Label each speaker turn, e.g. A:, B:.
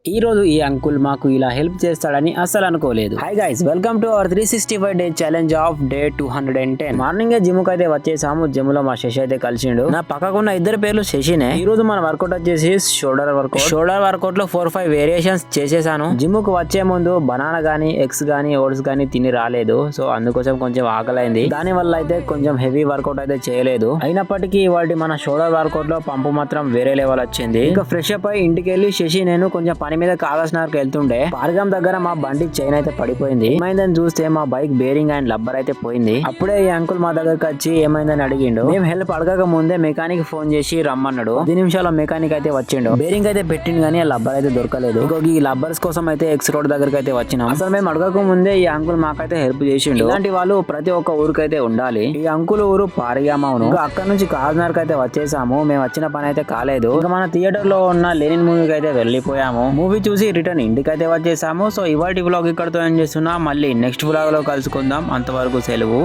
A: ఈ రోజు ఈ అంకుల్ మాకు ఇలా హెల్ప్ చేస్తాడని అస్సలు అనుకోలేదు. Hi guys, welcome to our 365 day challenge of day 210. Morning gym కి అయితే వచ్చేసాము. జిమ్ లో మా శశి అయితే కలిసిండు. నా పక్కకున్న ఇద్దరు పేర్లు శశినే. ఈ రోజు మన వర్కౌట్ వచ్చేసి షోల్డర్ వర్కౌట్ లో 4-5 వేరియేషన్స్ చేసేసాను. జిమ్ కు వచ్చే ముందు బనానా గానీ, ఎగ్స్ గానీ, ఓట్స్ గానీ తిని రాలేదు. సో అందుకోసం కొంచెం ఆకలైంది. దాని వల్ల అయితే కొంచెం హెవీ వర్కౌట్ అయితే చేయలేదు. అయినప్పటికీ ఇవాళ మన షోల్డర్ వర్కౌట్ లో పంపు మాత్రం వేరే లెవెల్ వచ్చింది. ఇంకా ఫ్రెష్ అప్ అయి ఇంటికి వెళ్ళి శశి నేను కొంచెం పని మీద కాగస్నగర్కి వెళ్తుండే పార్గం దగ్గర మా బండి చైన్ అయితే పడిపోయింది. ఏమైందని చూస్తే మా బైక్ బేరింగ్ అండ్ లబ్బర్ అయితే పోయింది. అప్పుడే ఈ అంకుల్ మా దగ్గరకు వచ్చి ఏమైందని అడిగిండు. మేము హెల్ప్ అడగక ముందే మెకానిక్ ఫోన్ చేసి రమ్మన్నాడు. 10 నిమిషాల్లో మెకానిక్ అయితే వచ్చిండు. బేరింగ్ అయితే పెట్టిండు కానీ ఆ లబ్బర్ అయితే దొరకలేదు. ఈ లబ్బర్స్ కోసం అయితే ఎక్స్ రోడ్ దగ్గరకు అయితే వచ్చినాం. అసలు మేము అడగక ముందే ఈ అంకుల్ మాకైతే హెల్ప్ చేసిండు. ఇలాంటి వాళ్ళు ప్రతి ఒక్క ఊరికైతే ఉండాలి. ఈ అంకుల్ ఊరు పారిగామవును. అక్కడ నుంచి కాగస్నగర్ అయితే వచ్చేసాము. మేము వచ్చిన పని అయితే కాలేదు. ఇంకా మన థియేటర్ లో ఉన్న లెనిన్ మూవీకి అయితే వెళ్ళిపోయాము. మూవీ చూసి రిటర్న్ ఇంటికైతే వచ్చేసాము. సో ఇవాటి వ్లాగ్ ఇక్కడతో ఎండ్ చేస్తున్నా. మళ్ళీ నెక్స్ట్ వ్లాగ్ లో కలుసుకుందాం. అంతవరకు సెలవు.